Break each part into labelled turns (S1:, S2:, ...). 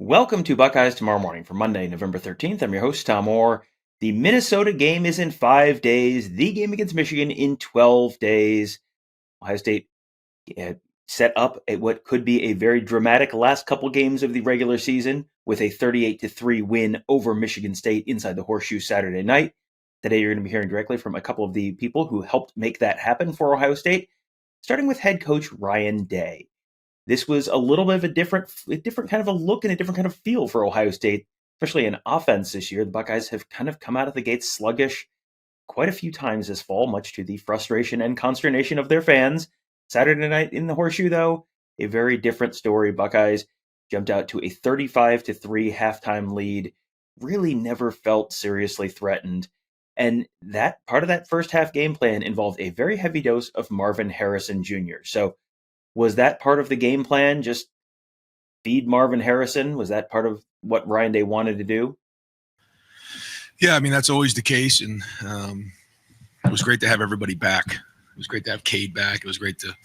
S1: Welcome to Buckeyes Tomorrow Morning for Monday, November 13th. I'm your host, Tom Orr. The Minnesota game is in 5 days. The game against Michigan in 12 days. Ohio State set up what could be a very dramatic last couple games of the regular season with a 38-3 win over Michigan State inside the Horseshoe Saturday night. Today, you're going to be hearing directly from a couple of the people who helped make that happen for Ohio State, starting with head coach Ryan Day. This was a little bit of a different kind of a look and a different kind of feel for Ohio State, especially in offense this year. The Buckeyes have kind of come out of the gates sluggish quite a few times this fall, much to the frustration and consternation of their fans. Saturday night in the Horseshoe, though, a very different story. Buckeyes jumped out to a 35-3 halftime lead, really never felt seriously threatened. And that part of that first half game plan involved a very heavy dose of Marvin Harrison Jr. So was that part of the game plan? Just feed Marvin Harrison? Was that part of what Ryan Day wanted to do?
S2: Yeah, I mean, that's always the case. And it was great to have everybody back. It was great to have Cade back. It was great to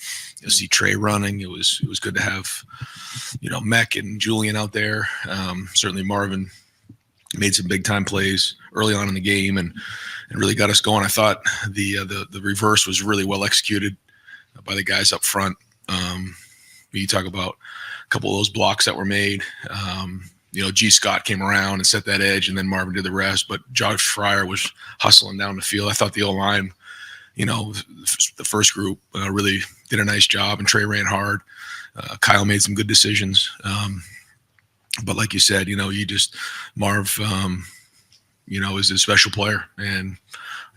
S2: see Trey running. It was good to have, Mech and Julian out there. Certainly Marvin made some big time plays early on in the game and really got us going. I thought the reverse was really well executed by the guys up front. You talk about a couple of those blocks that were made. G. Scott came around and set that edge, and then Marvin did the rest. But Josh Fryer was hustling down the field. I thought the O-line, the first group really did a nice job, and Trey ran hard. Kyle made some good decisions. But like you said, Marv, is a special player, and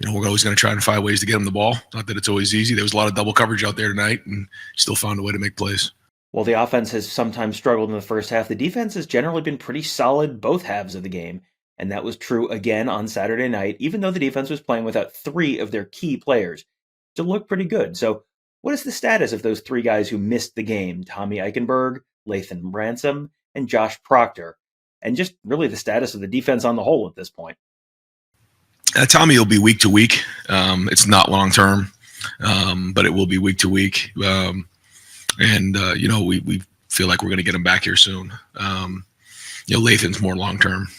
S2: we're always going to try and find ways to get him the ball. Not that it's always easy. There was a lot of double coverage out there tonight, and still found a way to make plays.
S1: Well, the offense has sometimes struggled in the first half. The defense has generally been pretty solid both halves of the game, and that was true again on Saturday night, even though the defense was playing without three of their key players. Still looked pretty good. So what is the status of those three guys who missed the game? Tommy Eichenberg, Lathan Ransom, and Josh Proctor, and just really the status of the defense on the whole at this point.
S2: Tommy will be week to week. It's not long term, but it will be week to week. We feel like we're going to get him back here soon. Lathan's more long term,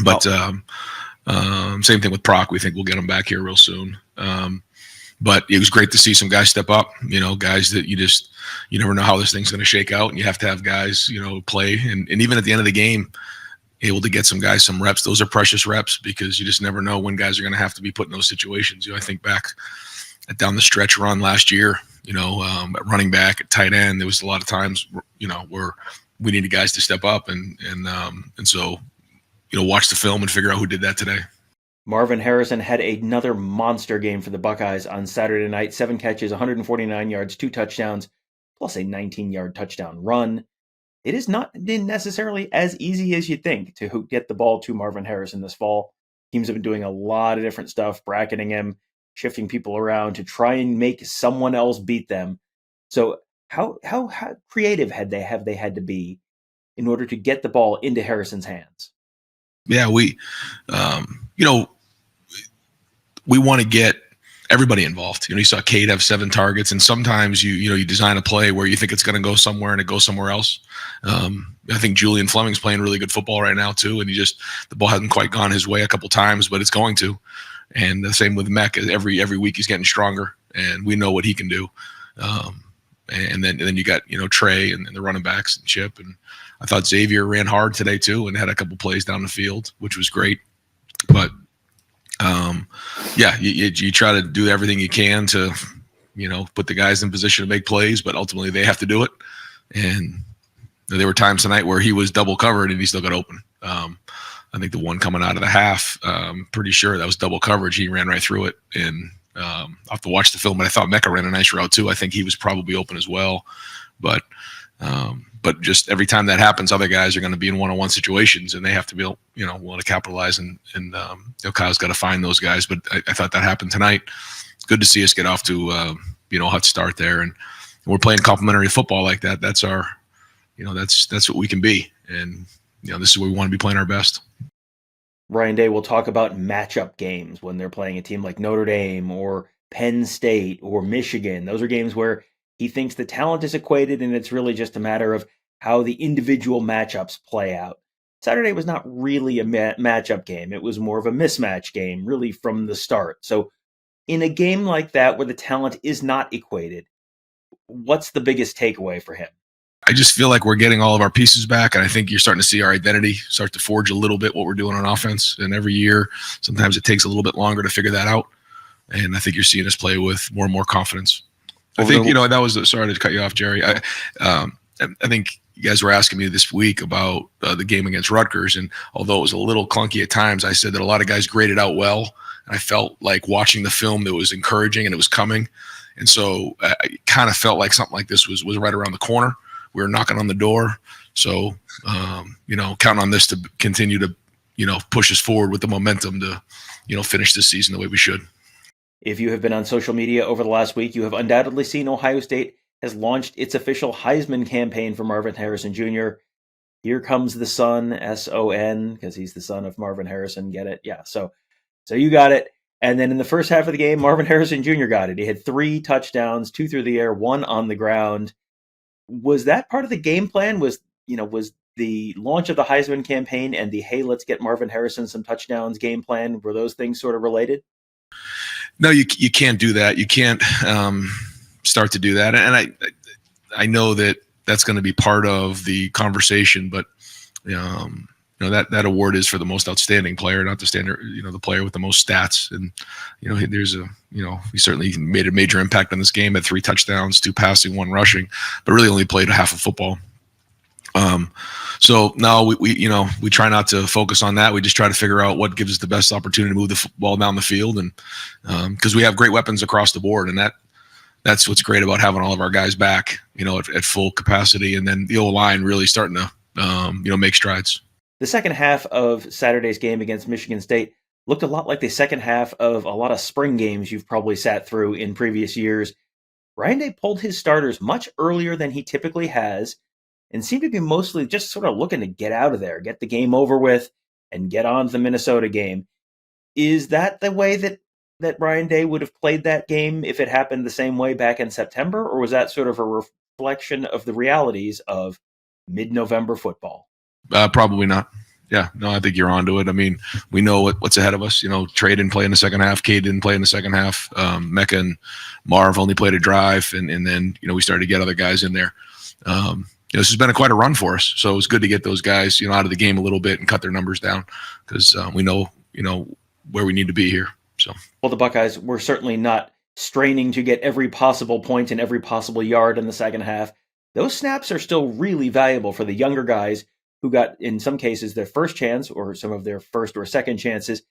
S2: but same thing with Proc. We think we'll get him back here real soon. But it was great to see some guys step up. Guys that you never know how this thing's going to shake out, and you have to have guys play. And even at the end of the game, able to get some guys some reps. Those are precious reps because you just never know when guys are going to have to be put in those situations. I think back down the stretch run last year, at running back, at tight end, there was a lot of times, where we needed guys to step up, and so watch the film and figure out who did that today.
S1: Marvin Harrison had another monster game for the Buckeyes on Saturday night. 7 catches, 149 yards, 2 touchdowns, plus a 19-yard touchdown run. It has not been necessarily as easy as you think to get the ball to Marvin Harrison this fall. Teams have been doing a lot of different stuff, bracketing him, shifting people around to try and make someone else beat them. So how creative have they had to be in order to get the ball into Harrison's hands?
S2: Yeah, we want to get everybody involved. You saw Cade have 7 targets, and sometimes you design a play where you think it's going to go somewhere and it goes somewhere else. I think Julian Fleming's playing really good football right now too, and the ball hasn't quite gone his way a couple times, but it's going to. And the same with Mech. Every week he's getting stronger, and we know what he can do. And then you got Trey and the running backs and Chip, and I thought Xavier ran hard today too and had a couple plays down the field, which was great. But you try to do everything you can to, put the guys in position to make plays, but ultimately they have to do it. And there were times tonight where he was double covered and he still got open. I think the one coming out of the half, pretty sure that was double coverage. He ran right through it, and I'll have to watch the film, but I thought Mecca ran a nice route too. I think he was probably open as well, but just every time that happens, other guys are going to be in one-on-one situations, and they have to be, willing to capitalize. And Kyle's got to find those guys. But I thought that happened tonight. Good to see us get off to a hot start there, and we're playing complementary football like that. That's our, that's what we can be, and this is where we want to be playing our best.
S1: Ryan Day will talk about matchup games when they're playing a team like Notre Dame or Penn State or Michigan. Those are games where he thinks the talent is equated, and it's really just a matter of how the individual matchups play out. Saturday was not really a matchup game. It was more of a mismatch game, really, from the start. So in a game like that where the talent is not equated, what's the biggest takeaway for him?
S2: I just feel like we're getting all of our pieces back, and I think you're starting to see our identity start to forge a little bit what we're doing on offense. And every year, sometimes it takes a little bit longer to figure that out. And I think you're seeing us play with more and more confidence. I think, that was, sorry to cut you off, Jerry. I think you guys were asking me this week about the game against Rutgers. And although it was a little clunky at times, I said that a lot of guys graded out well. And I felt like watching the film that was encouraging and it was coming. And so I kind of felt like something like this was right around the corner. We were knocking on the door. So, counting on this to continue to, push us forward with the momentum to, finish this season the way we should.
S1: If you have been on social media over the last week, you have undoubtedly seen Ohio State has launched its official Heisman campaign for Marvin Harrison Jr. Here comes the son, S-O-N, because he's the son of Marvin Harrison. Get it? Yeah. So you got it. And then in the first half of the game, Marvin Harrison Jr. got it. He had 3 touchdowns, 2 through the air, 1 on the ground. Was that part of the game plan? Was the launch of the Heisman campaign and the, hey, let's get Marvin Harrison some touchdowns game plan, were those things sort of related?
S2: No, you can't do that. You can't start to do that. And I know that that's going to be part of the conversation, but that award is for the most outstanding player, not the standard, the player with the most stats. And he certainly made a major impact on this game. Had 3 touchdowns, 2 passing, 1 rushing, but really only played a half of football. So no, we try not to focus on that. We just try to figure out what gives us the best opportunity to move the ball down the field, and because we have great weapons across the board, and that's what's great about having all of our guys back, at full capacity, and then the O-line really starting to make strides.
S1: The second half of Saturday's game against Michigan State looked a lot like the second half of a lot of spring games you've probably sat through in previous years. Ryan Day pulled his starters much earlier than he typically has, and seemed to be mostly just sort of looking to get out of there, get the game over with, and get on to the Minnesota game. Is that the way that Ryan Day would have played that game if it happened the same way back in September, or was that sort of a reflection of the realities of mid-November football?
S2: Probably not. Yeah, no, I think you're onto it. I mean, we know what's ahead of us. Trey didn't play in the second half. Cade didn't play in the second half. Mecca and Marv only played a drive, and then we started to get other guys in there. This has been quite a run for us, so it was good to get those guys, out of the game a little bit and cut their numbers down, because we know, where we need to be here. So,
S1: well, the Buckeyes were certainly not straining to get every possible point and every possible yard in the second half. Those snaps are still really valuable for the younger guys who got, in some cases, their first chance or some of their first or second chances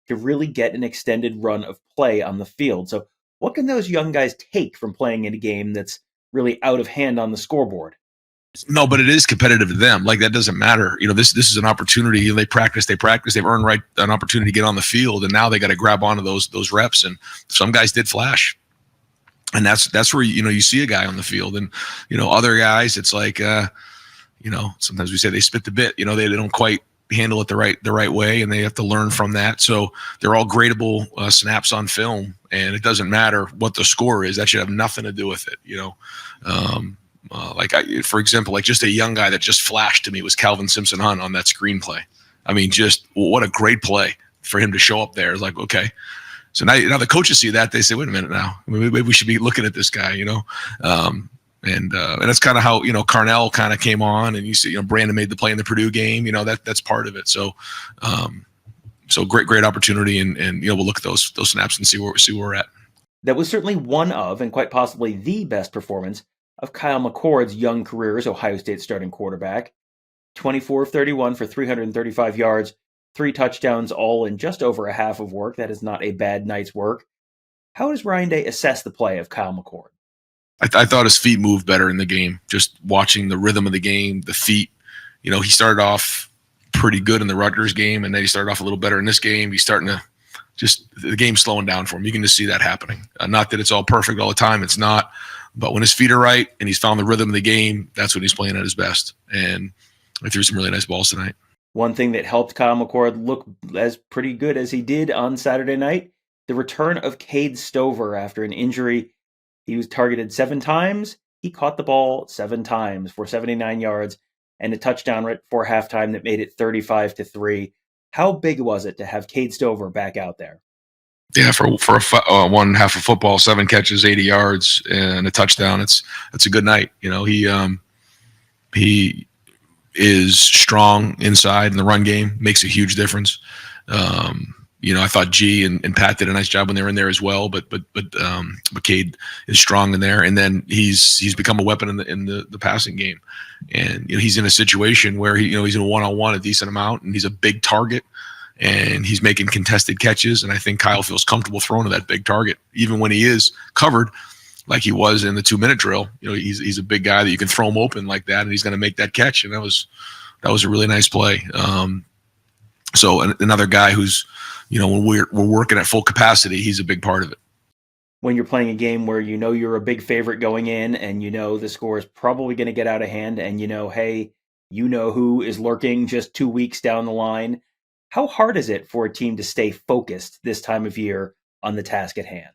S1: to really get an extended run of play on the field. So, what can those young guys take from playing in a game that's really out of hand on the scoreboard?
S2: No, but it is competitive to them. Like, that doesn't matter. This is an opportunity. They practice. They've earned an opportunity to get on the field, and now they got to grab onto those reps. And some guys did flash, and that's where you see a guy on the field, and other guys, it's like sometimes we say they spit the bit. They don't quite handle it the right way, and they have to learn from that. So they're all gradable snaps on film, and it doesn't matter what the score is. That should have nothing to do with it. For example, just a young guy that just flashed to me was Calvin Simpson-Hunt on that screenplay. I mean, just what a great play for him to show up there. It's like, okay. So now the coaches see that, they say, wait a minute now. Maybe we should be looking at this guy, And that's kind of how, Carnell kind of came on, and you see, Brandon made the play in the Purdue game, that's part of it. So, great opportunity. And we'll look at those snaps and see where we're at.
S1: That was certainly one of, and quite possibly the best performance of Kyle McCord's young career as Ohio State starting quarterback. 24 of 31 for 335 yards, 3 touchdowns, all in just over a half of work. That is not a bad night's work. How does Ryan Day assess the play of Kyle McCord?
S2: I thought his feet moved better in the game, just watching the rhythm of the game, the feet. He started off pretty good in the Rutgers game, and then he started off a little better in this game. He's starting to the game's slowing down for him. You can just see that happening. Not that it's all perfect all the time. It's not. But when his feet are right and he's found the rhythm of the game, that's when he's playing at his best. And I threw some really nice balls tonight.
S1: One thing that helped Kyle McCord look as pretty good as he did on Saturday night, the return of Cade Stover after an injury. He was targeted 7 times. he caught the ball 7 times for 79 yards and a touchdown right before halftime that made it 35-3. How big was it to have Cade Stover back out there?
S2: Yeah, for one half of football, 7 catches, 80 yards, and a touchdown. It's a good night. He is strong inside in the run game, makes a huge difference. I thought G and Pat did a nice job when they were in there as well, but Cade is strong in there, and then he's become a weapon in the passing game, and he's in a situation where he's in a one-on-one a decent amount, and he's a big target, and he's making contested catches, and I think Kyle feels comfortable throwing to that big target, even when he is covered, like he was in the 2-minute drill. He's a big guy that you can throw him open like that, and he's going to make that catch, and that was a really nice play. So another guy who's, when we're working at full capacity, he's a big part of it.
S1: When you're playing a game where you're a big favorite going in, and the score is probably going to get out of hand, and hey, who is lurking just 2 weeks down the line. How hard is it for a team to stay focused this time of year on the task at hand?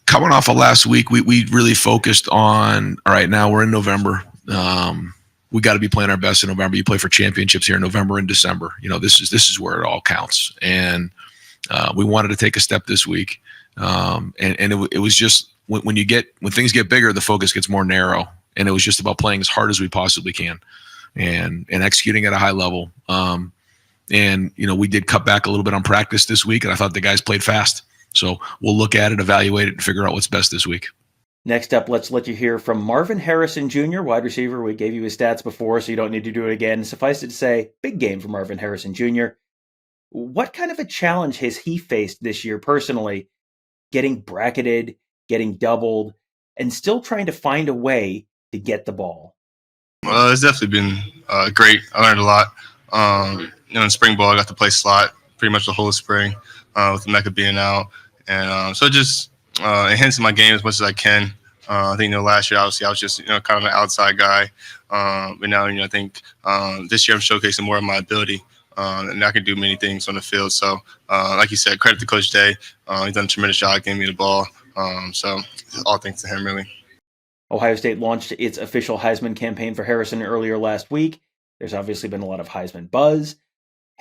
S2: Coming off of last week, we really focused on, all right, now we're in November. We got to be playing our best in November. You play for championships here in November and December. This is where it all counts. And we wanted to take a step this week. And it was just when things get bigger, the focus gets more narrow. And it was just about playing as hard as we possibly can and executing at a high level. And we did cut back a little bit on practice this week, and I thought the guys played fast. So we'll look at it, evaluate it, and figure out what's best this week.
S1: Next up, let's let you hear from Marvin Harrison Jr., wide receiver. We gave you his stats before, so you don't need to do it again. Suffice it to say, big game for Marvin Harrison Jr. What kind of a challenge has he faced this year personally, getting bracketed, getting doubled, and still trying to find a way to get the ball?
S3: Well, it's definitely been great. I learned a lot. In spring ball, I got to play slot pretty much the whole spring with the Mecca being out. And so just enhancing my game as much as I can. I think, last year, obviously, I was just, kind of an outside guy. But now, I think this year I'm showcasing more of my ability. And I can do many things on the field. So, like you said, credit to Coach Day. He's done a tremendous job getting me the ball. So all thanks to him, really.
S1: Ohio State launched its official Heisman campaign for Harrison earlier last week. There's obviously been a lot of Heisman buzz.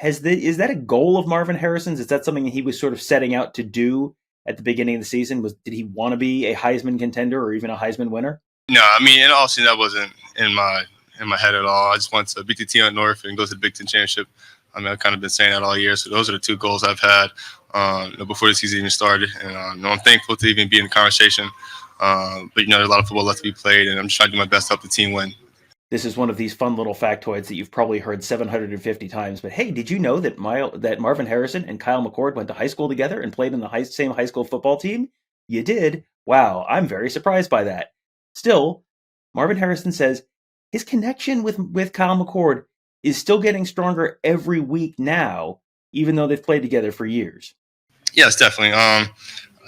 S1: Is that a goal of Marvin Harrison's? Is that something that he was sort of setting out to do at the beginning of the season? Did he want to be a Heisman contender or even a Heisman winner?
S3: No, in all honesty, that wasn't in my head at all. I just wanted to beat the team at North and go to the Big Ten championship. I've kind of been saying that all year. So those are the 2 goals I've had before the season even started. And I'm thankful to even be in the conversation. But there's a lot of football left to be played, and I'm just trying to do my best to help the team win.
S1: This is one of these fun little factoids that you've probably heard 750 times. But hey, did you know that Marvin Harrison and Kyle McCord went to high school together and played in the same high school football team? You did? Wow, I'm very surprised by that. Still, Marvin Harrison says his connection with Kyle McCord is still getting stronger every week now, even though they've played together for years.
S3: Yes, definitely. I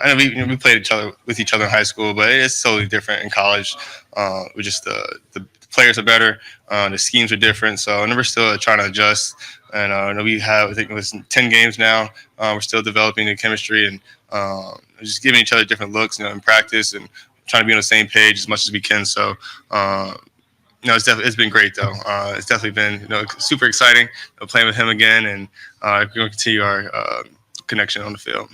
S3: know we played with each other in high school, but it's totally different in college. We just the players are better, the schemes are different, so we're still trying to adjust. And we have, I think it was 10 games now. We're still developing the chemistry and just giving each other different looks, in practice and trying to be on the same page as much as we can. So, it's been great though. It's definitely been super exciting playing with him again, and we're going to continue our connection on the field.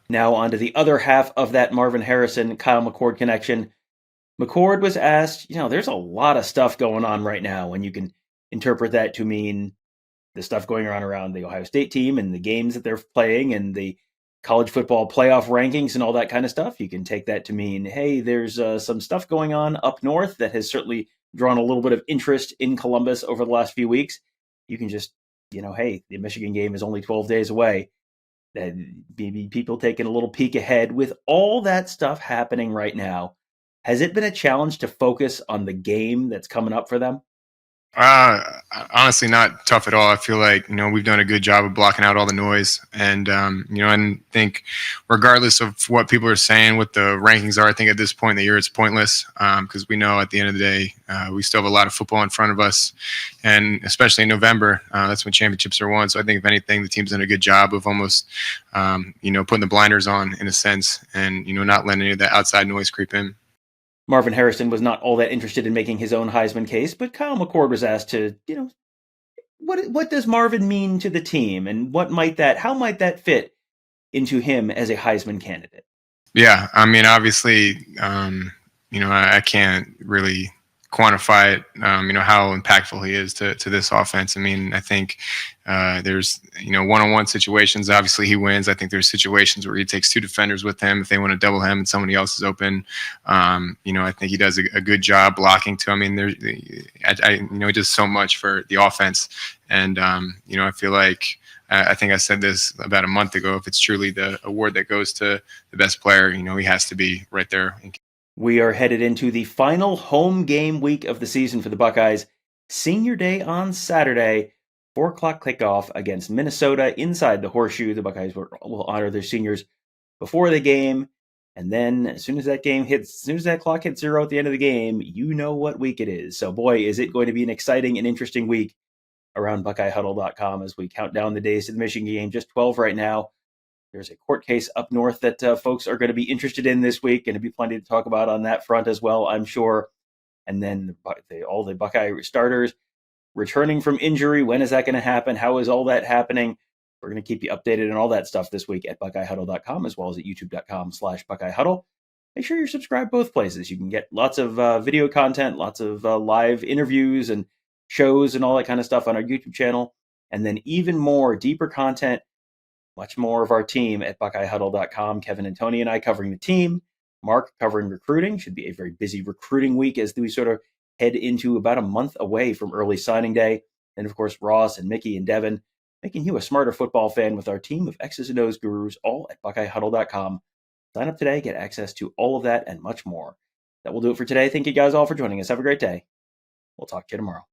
S1: Now on to the other half of that Marvin Harrison-Kyle McCord connection. McCord was asked, there's a lot of stuff going on right now, and you can interpret that to mean the stuff going on around the Ohio State team and the games that they're playing and the college football playoff rankings and all that kind of stuff. You can take that to mean, hey, there's some stuff going on up north that has certainly drawn a little bit of interest in Columbus over the last few weeks. You can just, hey, the Michigan game is only 12 days away. That maybe people taking a little peek ahead with all that stuff happening right now. Has it been a challenge to focus on the game that's coming up for them?
S4: Honestly, not tough at all. I feel like, we've done a good job of blocking out all the noise. And, I think regardless of what people are saying, what the rankings are, I think at this point in the year, it's pointless because we know at the end of the day, we still have a lot of football in front of us. And especially in November, that's when championships are won. So I think if anything, the team's done a good job of almost, putting the blinders on in a sense and, not letting any of that outside noise creep in.
S1: Marvin Harrison was not all that interested in making his own Heisman case, but Kyle McCord was asked to, what does Marvin mean to the team, and how might that fit into him as a Heisman candidate?
S4: Yeah, I mean, obviously, I can't really quantify it, how impactful he is to this offense. I mean, I think there's, one-on-one situations, obviously he wins. I think there's situations where he takes two defenders with him if they want to double him and somebody else is open. I think he does a good job blocking too. I mean, he does so much for the offense. And, I feel like, I think I said this about a month ago, if it's truly the award that goes to the best player, he has to be right there.
S1: We are headed into the final home game week of the season for the Buckeyes. Senior Day on Saturday, 4 o'clock kickoff against Minnesota inside the Horseshoe. The Buckeyes will honor their seniors before the game. And then as soon as that clock hits 0 at the end of the game, you know what week it is. So boy, is it going to be an exciting and interesting week around BuckeyeHuddle.com as we count down the days to the Michigan game. Just 12 right now. There's a court case up north that folks are going to be interested in this week. Going to be plenty to talk about on that front as well, I'm sure. And then all the Buckeye starters returning from injury. When is that going to happen? How is all that happening? We're going to keep you updated on all that stuff this week at BuckeyeHuddle.com as well as at YouTube.com/BuckeyeHuddle. Make sure you're subscribed both places. You can get lots of video content, lots of live interviews and shows and all that kind of stuff on our YouTube channel. And then even more deeper content, much more of our team at BuckeyeHuddle.com. Kevin and Tony and I covering the team. Mark covering recruiting. Should be a very busy recruiting week as we sort of head into about a month away from early signing day. And of course, Ross and Mickey and Devin making you a smarter football fan with our team of X's and O's gurus, all at BuckeyeHuddle.com. Sign up today, get access to all of that and much more. That will do it for today. Thank you guys all for joining us. Have a great day. We'll talk to you tomorrow.